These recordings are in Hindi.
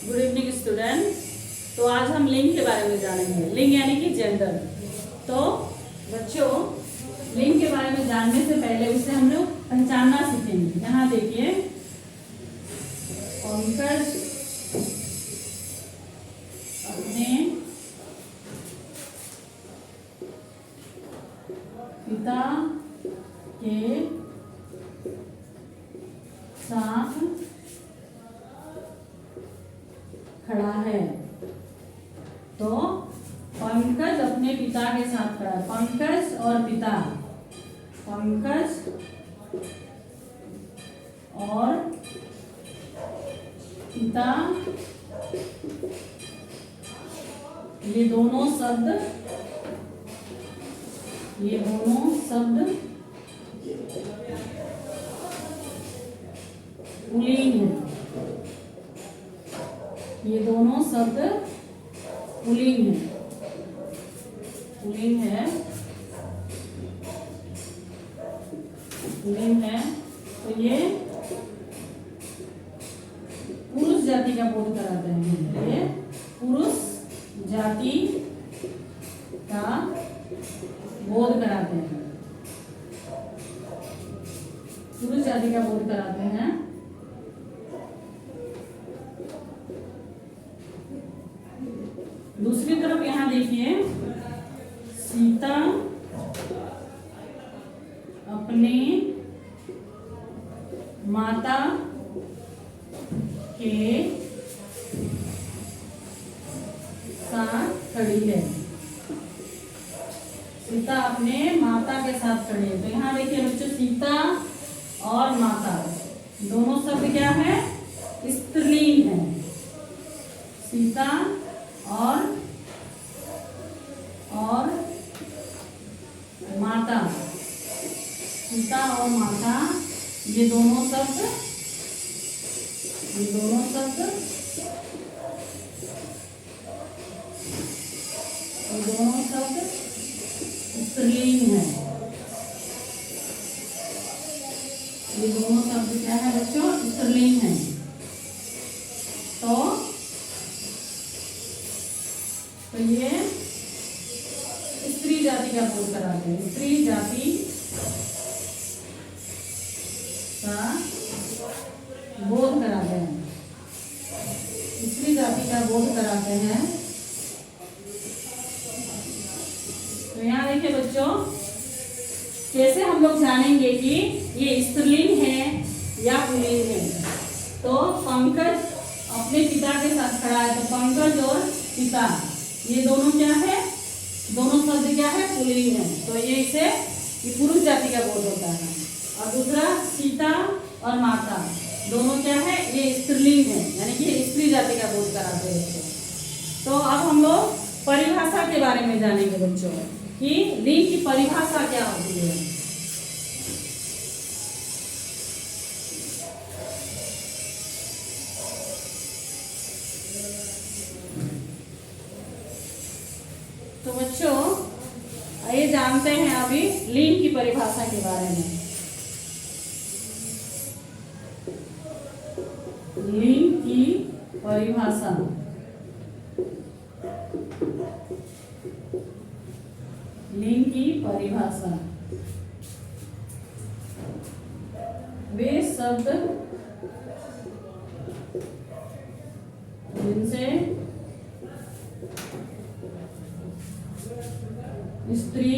Good evening student. तो आज हम लिंग के बारे में जानेंगे। लिंग यानी कि जेंडर। तो बच्चों, लिंग के बारे में जानने से पहले उसे हम लोग पहचानना सीखेंगे। यहाँ देखिए, पंकज अपने पिता के साथ खड़ा है। तो पंकज अपने पिता के साथ खड़ा है। पंकज और पिता, पंकज और पिता, ये दोनों शब्द पुल्लिंग है। ये दोनों शब्द पुल्लिंग है, पुल्लिंग है, पुल्लिंग है। तो ये पुरुष जाति का बोध कराते हैं। ये पुरुष जाति का बोध कराते हैं, पुरुष जाति का बोध कराते हैं। दूसरी तरफ यहाँ देखिए, सीता अपने माता के साथ खड़ी है। सीता अपने माता के साथ खड़ी है। तो यहाँ देखिए बच्चों, सीता और माता दोनों शब्द क्या है? स्त्रीलिंग है। सीता और माता, सीता और माता, ये दोनों शब्द स्त्रीलिंग है। ये दोनों शब्द क्या है बच्चों? स्त्रीलिंग है। तो ये स्त्री जाति का बोध कराते हैं। स्त्री जाति का बोध कराते हैं, स्त्री जाति का बोध कराते हैं। तो यहाँ देखिए बच्चों, कैसे हम लोग जानेंगे कि ये स्त्रीलिंग है या पुल्लिंग है? तो पंकज अपने पिता के साथ खड़ा है। तो पंकज और पिता, ये दोनों क्या है? दोनों शब्द क्या है? पुल्लिंग है। तो ये इसे पुरुष जाति का बोध होता है। और दूसरा, सीता और माता, दोनों क्या है? ये स्त्रीलिंग है, यानी कि स्त्री जाति का बोध कराते हैं। तो अब हम लोग परिभाषा के बारे में जानेंगे बच्चों, कि लिंग की परिभाषा क्या होती है। तो बच्चों, आइए जानते हैं अभी लिंग की परिभाषा के बारे में। लिंग की परिभाषा, लिंग की परिभाषा, वे शब्द जिनसे स्त्री,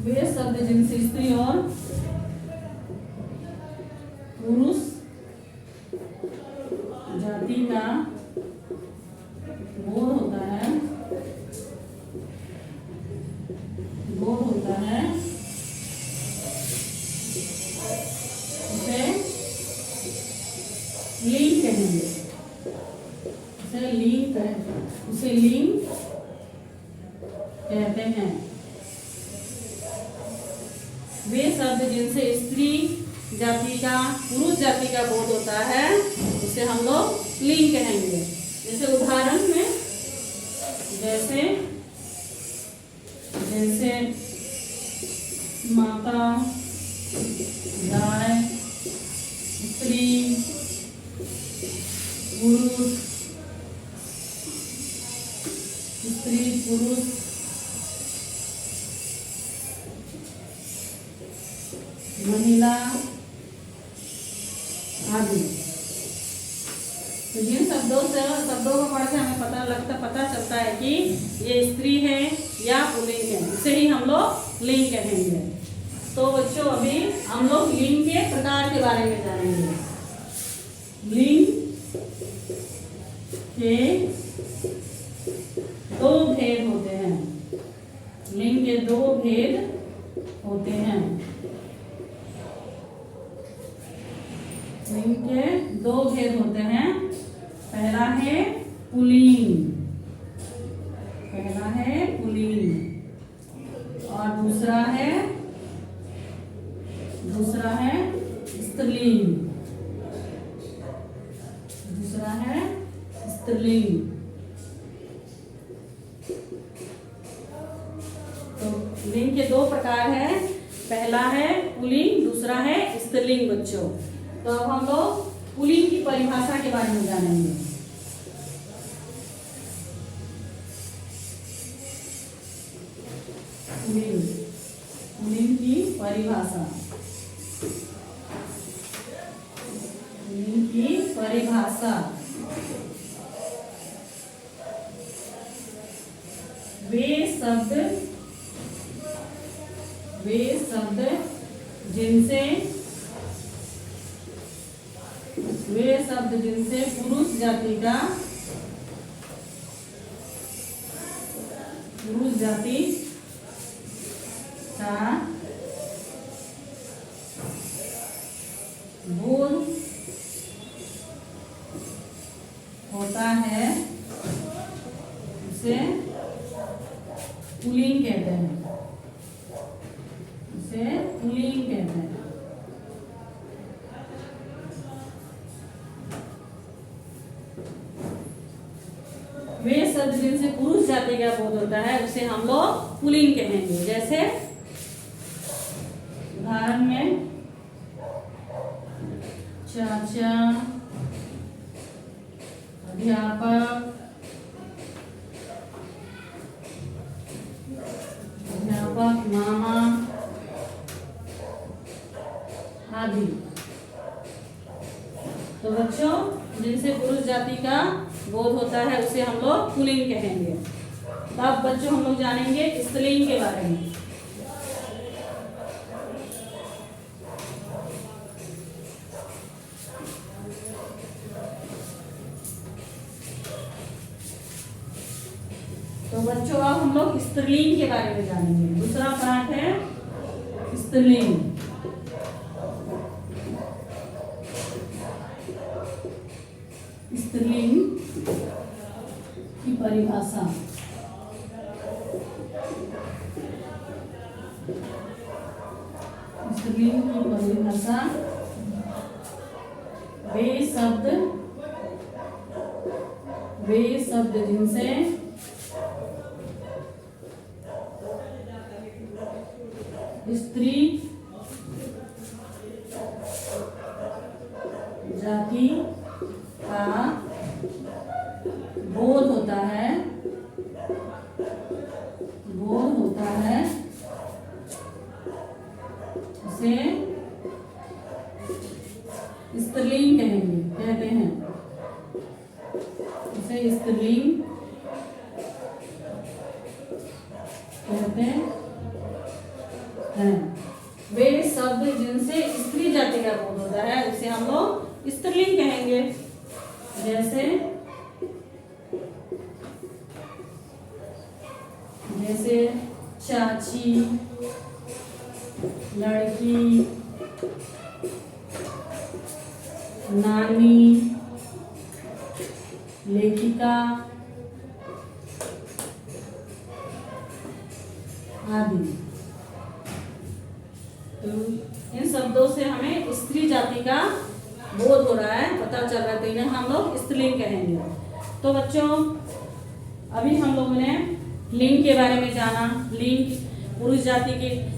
वे शब्द जिनसे स्त्री और पुरुष जाति का बोध होता है, उसे लिंग कहेंगे। उसे लिंग कहते हैं। वे शब्द जिनसे स्त्री जाति का, पुरुष जाति का बोध होता है, उसे हम लोग लिंग कहेंगे। जैसे उदाहरण में, जैसे माता, गाय, आदि। तो जिन शब्दों को पढ़ के हमें पता चलता है कि ये स्त्री है या पुल्लिंग है, इसे ही हम लोग लिंग कहेंगे। तो बच्चों अभी हम लोग लिंग के प्रकार के बारे में जानेंगे। लिंग के दो भेद होते हैं। लिंग के दो भेद होते हैं। लिंग के दो भेद होते हैं। पहला है पुल्लिंग, और दूसरा है स्त्रीलिंग। तो लिंग के दो प्रकार है, पहला है पुल्लिंग, दूसरा है स्त्रीलिंग बच्चों। तो अब हम लोग पुल्लिंग की परिभाषा के बारे में जानेंगे। पुल्लिंग की परिभाषा। वे शब्द जिनसे पुरुष जाति का बोध होता है उसे पुल्लिंग कहते हैं। वे शब्द जिनसे पुरुष जाति का बोध होता है उसे हम लोग पुल्लिंग कहेंगे। जैसे उदाहरण में चाचा, अध्यापक, मामा आदि। तो बच्चों जिनसे पुरुष जाति का बोध होता है उसे हम लोग पुल्लिंग कहेंगे। तब बच्चों हम लोग जानेंगे स्त्रीलिंग के बारे में। तो बच्चों अब हम लोग स्त्रीलिंग के बारे में जानेंगे। दूसरा पार्ट है स्त्रीलिंग। स्त्रीलिंग की परिभाषा। वे शब्द जिनसे स्त्री जाति का बोध होता है उसे स्त्रीलिंग कहते हैं। उसे स्त्रीलिंग कहते हैं। वे शब्द जिनसे स्त्री जाति का बोध होता है उसे हम लोग स्त्रीलिंग कहेंगे। जैसे चाची, लड़की, नानी, लेखिका आदि। तो इन शब्दों से हमें स्त्री जाति का बोध हो रहा है, पता चल रहा है, तो इन्हें हम लोग स्त्रीलिंग कहेंगे। तो बच्चों अभी हम लोगों ने लिंग के बारे में जाना। लिंग पुरुष जाति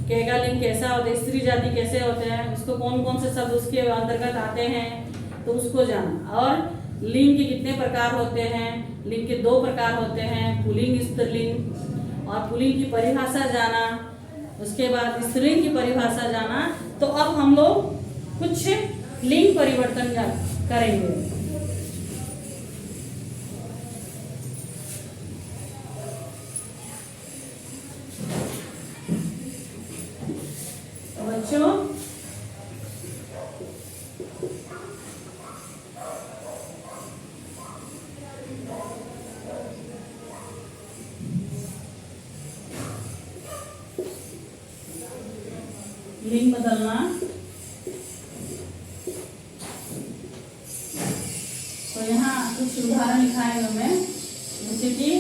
का लिंग कैसा होता है, स्त्री जाति कैसे होते हैं, उसको कौन कौन से शब्द उसके अंतर्गत आते हैं, तो उसको जाना। और लिंग के कितने प्रकार होते हैं। लिंग के 2 प्रकार होते हैं, पुल्लिंग स्त्रीलिंग। और पुल्लिंग की परिभाषा जाना, उसके बाद स्त्रीलिंग की परिभाषा जाना। तो अब हम लोग कुछ लिंग परिवर्तन करेंगे। तो बच्चों लिंग बदलना, तो यहाँ कुछ उदाहरण लिखाएंगे हमें, जैसे कि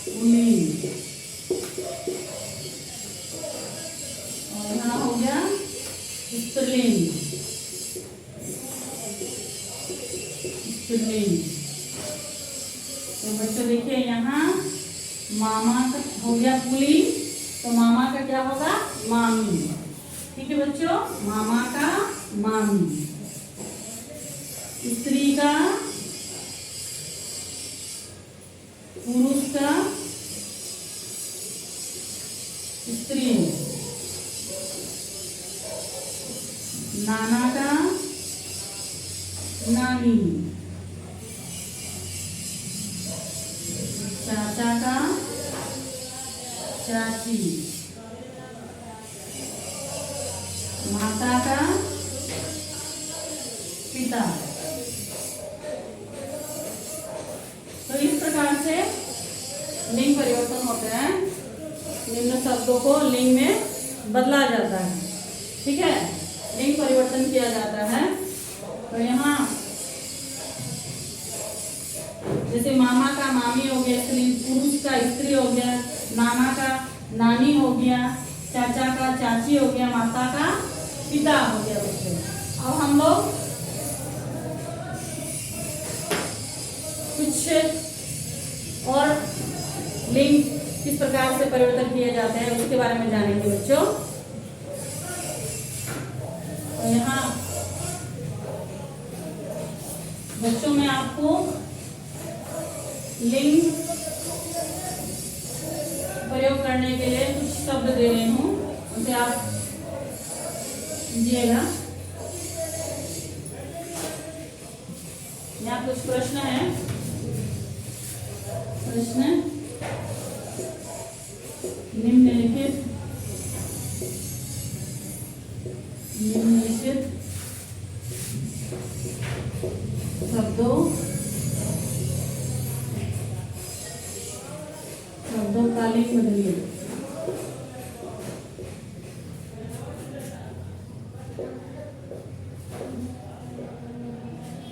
पुल्लिंग, और यहाँ हो गया स्त्रीलिंग। स्त्रीलिंग तो बच्चों देखिए यहाँ मामा का हो गया पुल्लिंग, तो मामा का क्या होगा? मामी। ठीक है बच्चों, मामा का मामी। स्त्री का, पुरुष का स्त्री। नाना का नानी। चाचा का चाची। माता का पिता। तो इस प्रकार से लिंग परिवर्तन होते हैं, निम्न शब्दों को लिंग में बदला जाता है। ठीक है, लिंग परिवर्तन किया जाता है। तो यहाँ जैसे मामा का मामी हो गया स्त्री, पुरुष का स्त्री हो गया, नाना का नानी हो गया, चाचा का चाची हो गया, माता का पिता हो गया बच्चों। अब हम लोग कुछ और लिंग किस प्रकार से परिवर्तन किए जाते हैं उसके बारे में जानेंगे बच्चों। तो यहाँ बच्चों में आपको लिंग प्रयोग करने के लिए कुछ शब्द दे रही हूँ, उसे आप लीजिएगा। यहाँ कुछ प्रश्न है। प्रश्न निम्नलिखित शब्दों का लिंग बदलिए।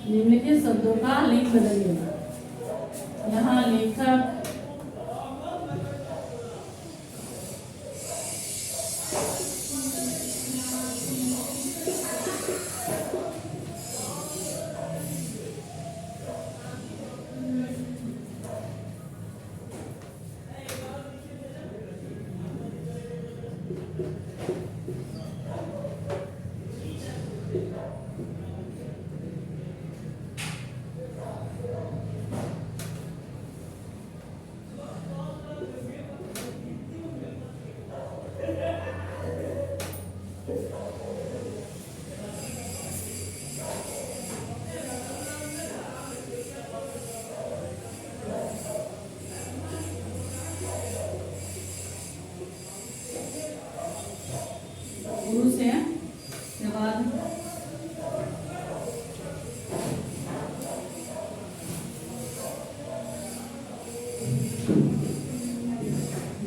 निम्नलिखित शब्दों का लिंग बदलिए। यहाँ लेखक, पुरुष है, उसके बाद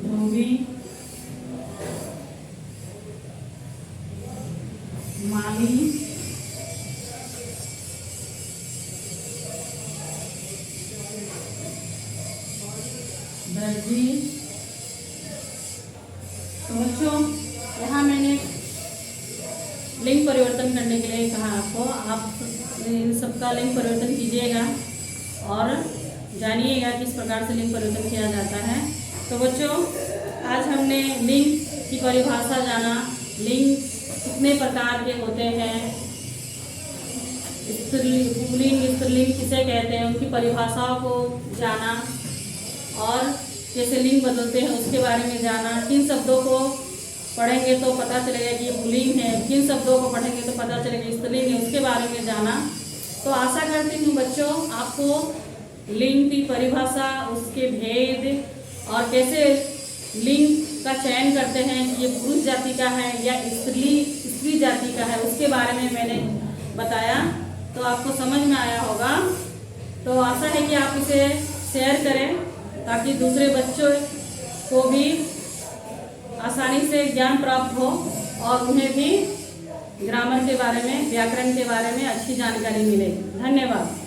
धोबी, माली, दर्जी। तो बच्चों यहाँ मैंने लिंग परिवर्तन करने के लिए कहा आपको, आप इन सबका लिंग परिवर्तन कीजिएगा और जानिएगा किस प्रकार से लिंग परिवर्तन किया जाता है। तो बच्चों आज हमने लिंग की परिभाषा जाना, लिंग कितने प्रकार के होते हैं, पुल्लिंग स्त्रीलिंग किसे कहते हैं, उनकी परिभाषाओं को जाना और कैसे लिंग बदलते हैं उसके बारे में जाना, किन शब्दों को पढ़ेंगे तो पता चलेगा कि ये पुल्लिंग है, किन शब्दों को पढ़ेंगे तो पता चलेगा स्त्रीलिंग है, उसके बारे में जाना। तो आशा करती हूँ बच्चों आपको लिंग की परिभाषा, उसके भेद और कैसे लिंग का चयन करते हैं कि ये पुरुष जाति का है या स्त्री जाति का है, उसके बारे में मैंने बताया। तो आपको समझ में आया होगा। तो आशा है कि आप इसे शेयर करें ताकि दूसरे बच्चों को भी आसानी से ज्ञान प्राप्त हो और उन्हें भी ग्रामर के बारे में, व्याकरण के बारे में अच्छी जानकारी मिले। धन्यवाद।